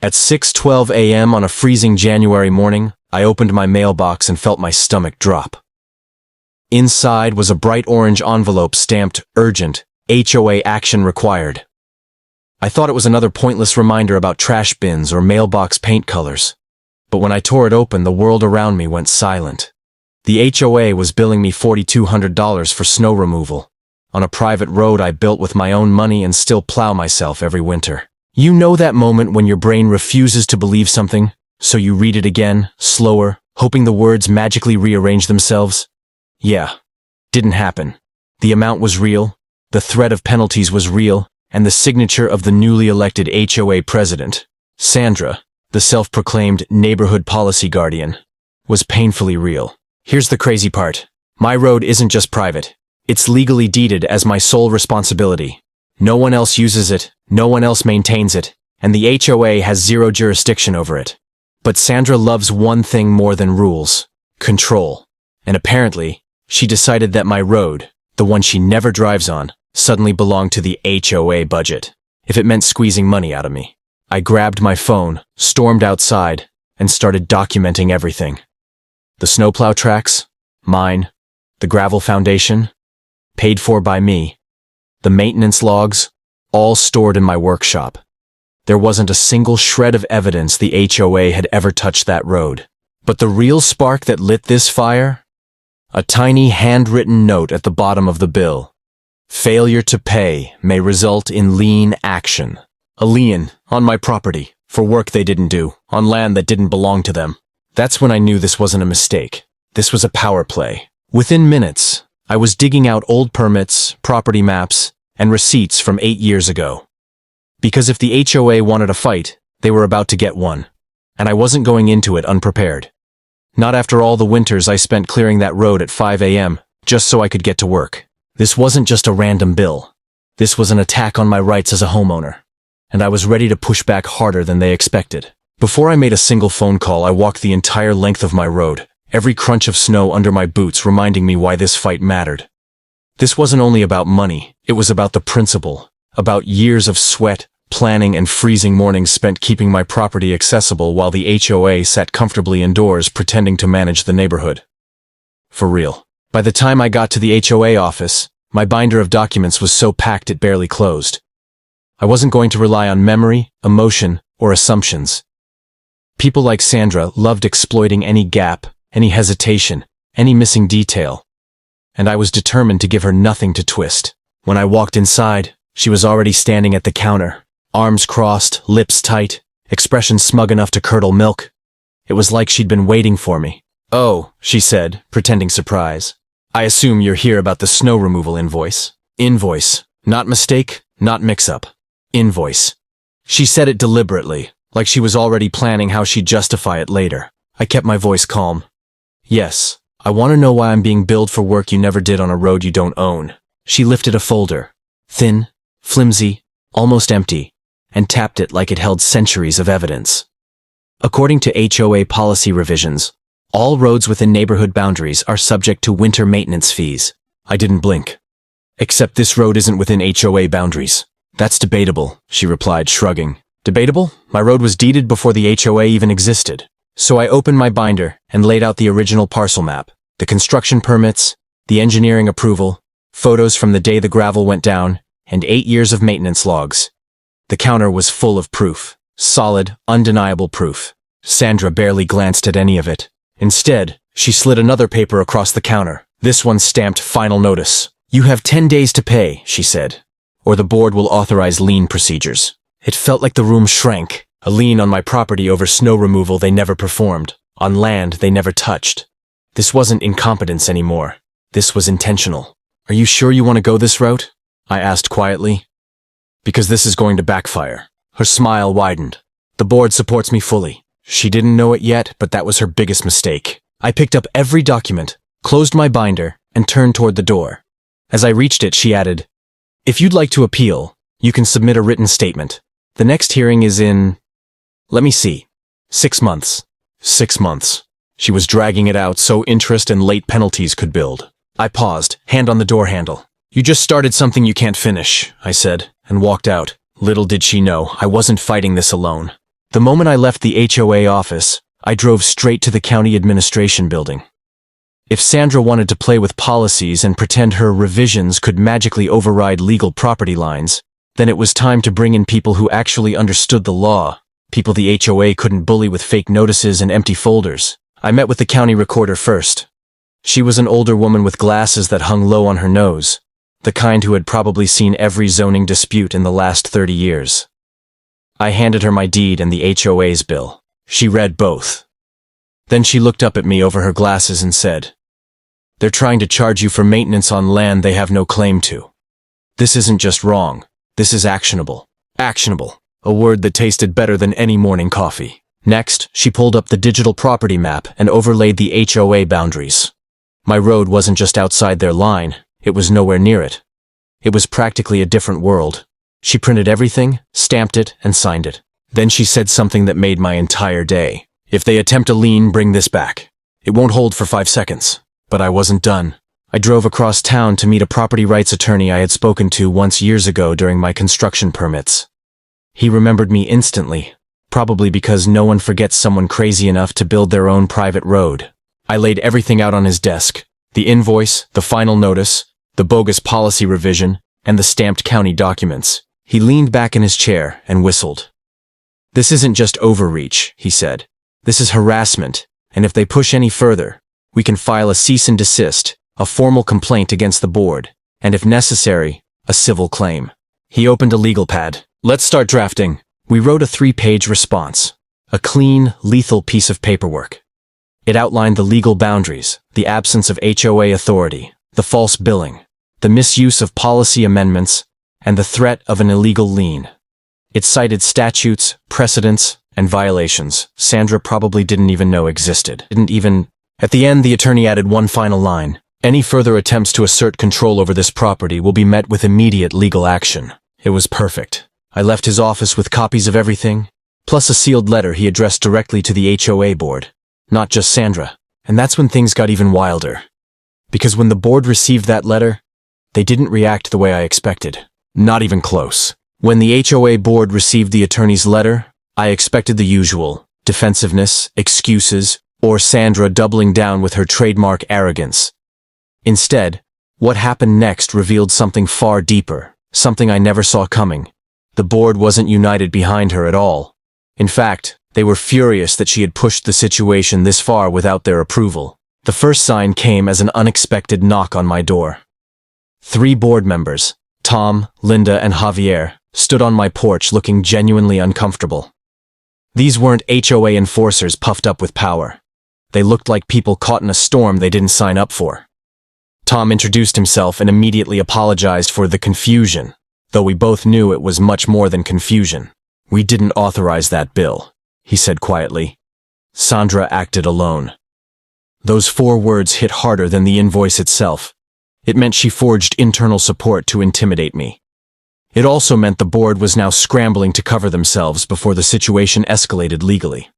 At 6:12 a.m. on a freezing January morning, I opened my mailbox and felt my stomach drop. Inside was a bright orange envelope stamped Urgent, HOA Action Required. I thought it was another pointless reminder about trash bins or mailbox paint colors. But when I tore it open, the world around me went silent. The HOA was billing me $4,200 for snow removal, on a private road I built with my own money and still plow myself every winter. You know that moment when your brain refuses to believe something, so you read it again, slower, hoping the words magically rearrange themselves? Yeah, didn't happen. The amount was real, the threat of penalties was real, and the signature of the newly elected HOA president, Sandra, the self-proclaimed neighborhood policy guardian, was painfully real. Here's the crazy part. My road isn't just private. It's legally deeded as my sole responsibility. No one else uses it, no one else maintains it, and the HOA has zero jurisdiction over it. But Sandra loves one thing more than rules: control. And apparently, she decided that my road, the one she never drives on, suddenly belonged to the HOA budget, if it meant squeezing money out of me. I grabbed my phone, stormed outside, and started documenting everything. The snowplow tracks, mine. The gravel foundation, paid for by me. The maintenance logs, all stored in my workshop. There wasn't a single shred of evidence the HOA had ever touched that road. But the real spark that lit this fire? A tiny handwritten note at the bottom of the bill. Failure to pay may result in lien action. A lien on my property for work they didn't do, on land that didn't belong to them. That's when I knew this wasn't a mistake. This was a power play. Within minutes, I was digging out old permits, property maps, and receipts from 8 years ago. Because if the HOA wanted a fight, they were about to get one. And I wasn't going into it unprepared. Not after all the winters I spent clearing that road at 5 a.m., just so I could get to work. This wasn't just a random bill. This was an attack on my rights as a homeowner. And I was ready to push back harder than they expected. Before I made a single phone call, I walked the entire length of my road, every crunch of snow under my boots reminding me why this fight mattered. This wasn't only about money, it was about the principle, about years of sweat, planning, and freezing mornings spent keeping my property accessible while the HOA sat comfortably indoors pretending to manage the neighborhood. For real. By the time I got to the HOA office, my binder of documents was so packed it barely closed. I wasn't going to rely on memory, emotion, or assumptions. People like Sandra loved exploiting any gap, any hesitation, any missing detail. And I was determined to give her nothing to twist. When I walked inside, she was already standing at the counter, arms crossed, lips tight, expression smug enough to curdle milk. It was like she'd been waiting for me. "Oh," she said, pretending surprise. "I assume you're here about the snow removal invoice." Invoice. Not mistake, not mix-up. Invoice. She said it deliberately, like she was already planning how she'd justify it later. I kept my voice calm. "Yes, I want to know why I'm being billed for work you never did on a road you don't own." She lifted a folder, thin, flimsy, almost empty, and tapped it like it held centuries of evidence. According to HOA policy revisions, all roads within neighborhood boundaries are subject to winter maintenance fees. I didn't blink. "Except this road isn't within HOA boundaries." "That's debatable," she replied, shrugging. "Debatable? My road was deeded before the HOA even existed." So I opened my binder and laid out the original parcel map, the construction permits, the engineering approval, photos from the day the gravel went down, and 8 years of maintenance logs. The counter was full of proof. Solid, undeniable proof. Sandra barely glanced at any of it. Instead, she slid another paper across the counter, this one stamped Final Notice. "You have 10 days to pay," she said, "or the board will authorize lien procedures." It felt like the room shrank. A lien on my property over snow removal they never performed, on land they never touched. This wasn't incompetence anymore. This was intentional. "Are you sure you want to go this route?" I asked quietly. "Because this is going to backfire." Her smile widened. "The board supports me fully." She didn't know it yet, but that was her biggest mistake. I picked up every document, closed my binder, and turned toward the door. As I reached it, she added, "If you'd like to appeal, you can submit a written statement. The next hearing is in... let me see. 6 months. 6 months. She was dragging it out so interest and late penalties could build. I paused, hand on the door handle. "You just started something you can't finish," I said, and walked out. Little did she know, I wasn't fighting this alone. The moment I left the HOA office, I drove straight to the county administration building. If Sandra wanted to play with policies and pretend her revisions could magically override legal property lines, then it was time to bring in people who actually understood the law, people the HOA couldn't bully with fake notices and empty folders. I met with the county recorder first. She was an older woman with glasses that hung low on her nose, the kind who had probably seen every zoning dispute in the last 30 years. I handed her my deed and the HOA's bill. She read both. Then she looked up at me over her glasses and said, "They're trying to charge you for maintenance on land they have no claim to. This isn't just wrong, this is actionable." Actionable, a word that tasted better than any morning coffee. Next, she pulled up the digital property map and overlaid the HOA boundaries. My road wasn't just outside their line, it was nowhere near it. It was practically a different world. She printed everything, stamped it, and signed it. Then she said something that made my entire day. "If they attempt a lien, bring this back. It won't hold for 5 seconds. But I wasn't done. I drove across town to meet a property rights attorney I had spoken to once years ago during my construction permits. He remembered me instantly, probably because no one forgets someone crazy enough to build their own private road. I laid everything out on his desk, the invoice, the final notice, the bogus policy revision, and the stamped county documents. He leaned back in his chair and whistled. "This isn't just overreach," he said. "This is harassment, and if they push any further, we can file a cease and desist, a formal complaint against the board, and if necessary, a civil claim." He opened a legal pad. "Let's start drafting." We wrote a 3-page response, a clean, lethal piece of paperwork. It outlined the legal boundaries, the absence of HOA authority, the false billing, the misuse of policy amendments, and the threat of an illegal lien. It cited statutes, precedents, and violations Sandra probably didn't even know existed. At the end, the attorney added one final line. "Any further attempts to assert control over this property will be met with immediate legal action." It was perfect. I left his office with copies of everything, plus a sealed letter he addressed directly to the HOA board, not just Sandra. And that's when things got even wilder. Because when the board received that letter, they didn't react the way I expected. Not even close. When the HOA board received the attorney's letter, I expected the usual: defensiveness, excuses, or Sandra doubling down with her trademark arrogance. Instead, what happened next revealed something far deeper, something I never saw coming. The board wasn't united behind her at all. In fact, they were furious that she had pushed the situation this far without their approval. The first sign came as an unexpected knock on my door. 3 board members, Tom, Linda, and Javier, stood on my porch looking genuinely uncomfortable. These weren't HOA enforcers puffed up with power. They looked like people caught in a storm they didn't sign up for. Tom introduced himself and immediately apologized for the confusion, though we both knew it was much more than confusion. "We didn't authorize that bill," he said quietly. Sandra acted alone. Those 4 words hit harder than the invoice itself. It meant she forged internal support to intimidate me. It also meant the board was now scrambling to cover themselves before the situation escalated legally.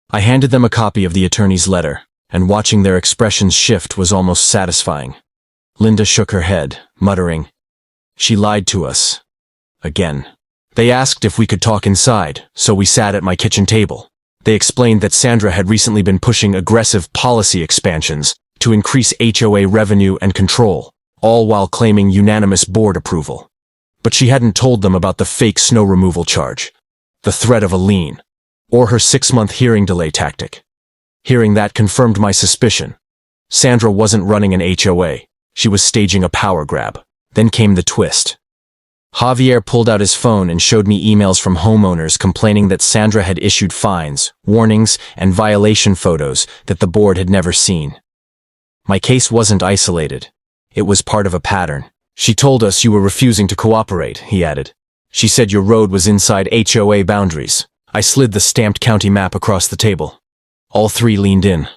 I handed them a copy of the attorney's letter, and watching their expressions shift was almost satisfying. Linda shook her head, muttering, "She lied to us. Again." They asked if we could talk inside, so we sat at my kitchen table. They explained that Sandra had recently been pushing aggressive policy expansions to increase HOA revenue and control, all while claiming unanimous board approval. But she hadn't told them about the fake snow removal charge, the threat of a lien, or her 6-month hearing delay tactic. Hearing that confirmed my suspicion. Sandra wasn't running an HOA, she was staging a power grab. Then came the twist. Javier pulled out his phone and showed me emails from homeowners complaining that Sandra had issued fines, warnings, and violation photos that the board had never seen. My case wasn't isolated. It was part of a pattern. "She told us you were refusing to cooperate," he added. "She said your road was inside HOA boundaries." I slid the stamped county map across the table. All 3 leaned in.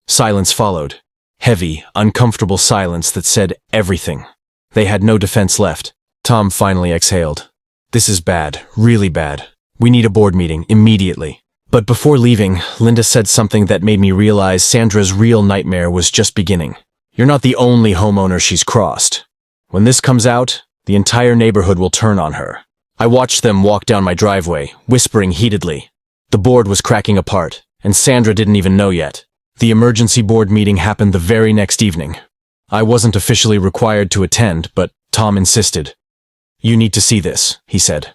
Silence followed. Heavy, uncomfortable silence that said everything. They had no defense left. Tom finally exhaled. "This is bad, really bad. We need a board meeting, immediately." But before leaving, Linda said something that made me realize Sandra's real nightmare was just beginning. "You're not the only homeowner she's crossed. When this comes out, the entire neighborhood will turn on her." I watched them walk down my driveway, whispering heatedly, The board was cracking apart, and Sandra didn't even know yet. The emergency board meeting happened the very next evening. I wasn't officially required to attend, but Tom insisted. "You need to see this," he said.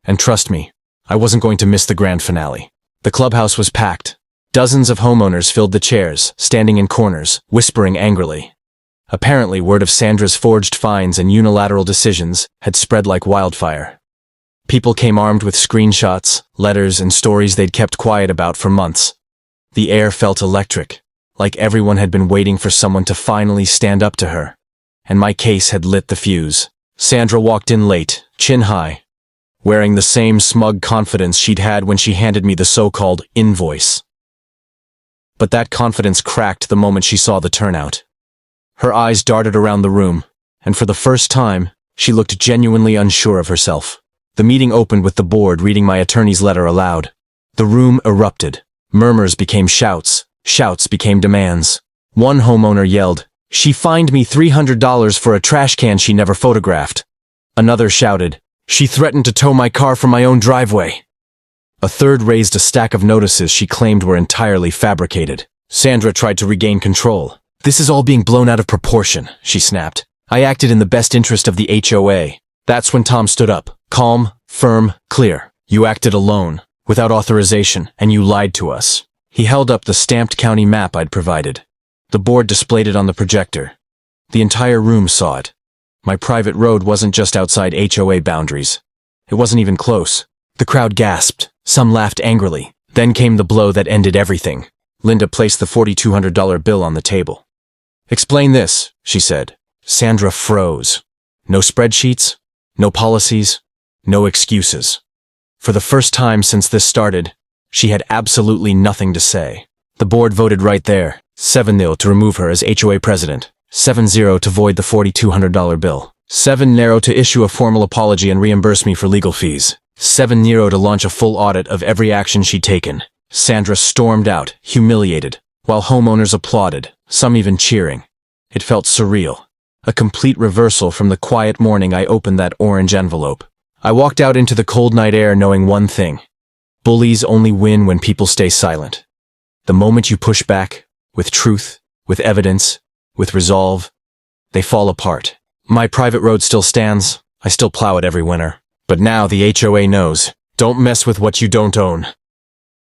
And trust me, I wasn't going to miss the grand finale. The clubhouse was packed. Dozens of homeowners filled the chairs, standing in corners, whispering angrily. Apparently, word of Sandra's forged fines and unilateral decisions had spread like wildfire. People came armed with screenshots, letters, and stories they'd kept quiet about for months. The air felt electric, like everyone had been waiting for someone to finally stand up to her. And my case had lit the fuse. Sandra walked in late, chin high, wearing the same smug confidence she'd had when she handed me the so-called invoice. But that confidence cracked the moment she saw the turnout. Her eyes darted around the room, and for the first time, she looked genuinely unsure of herself. The meeting opened with the board reading my attorney's letter aloud. The room erupted. Murmurs became shouts. Shouts became demands. One homeowner yelled, "She fined me $300 for a trash can she never photographed." Another shouted, "She threatened to tow my car from my own driveway." A third raised a stack of notices she claimed were entirely fabricated. Sandra tried to regain control. "This is all being blown out of proportion," she snapped. "I acted in the best interest of the HOA. That's when Tom stood up. Calm, firm, clear. "You acted alone, without authorization, and you lied to us." He held up the stamped county map I'd provided. The board displayed it on the projector. The entire room saw it. My private road wasn't just outside HOA boundaries. It wasn't even close. The crowd gasped. Some laughed angrily. Then came the blow that ended everything. Linda placed the $4,200 bill on the table. "Explain this," she said. Sandra froze. No spreadsheets, no policies, no excuses. For the first time since this started, she had absolutely nothing to say. The board voted right there, 7-0 to remove her as HOA president, 7-0 to void the $4,200 bill, 7-0 to issue a formal apology and reimburse me for legal fees, 7-0 to launch a full audit of every action she'd taken. Sandra stormed out, humiliated, while homeowners applauded, some even cheering. It felt surreal. A complete reversal from the quiet morning I opened that orange envelope. I walked out into the cold night air knowing one thing. Bullies only win when people stay silent. The moment you push back, with truth, with evidence, with resolve, they fall apart. My private road still stands. I still plow it every winter. But now the HOA knows. Don't mess with what you don't own.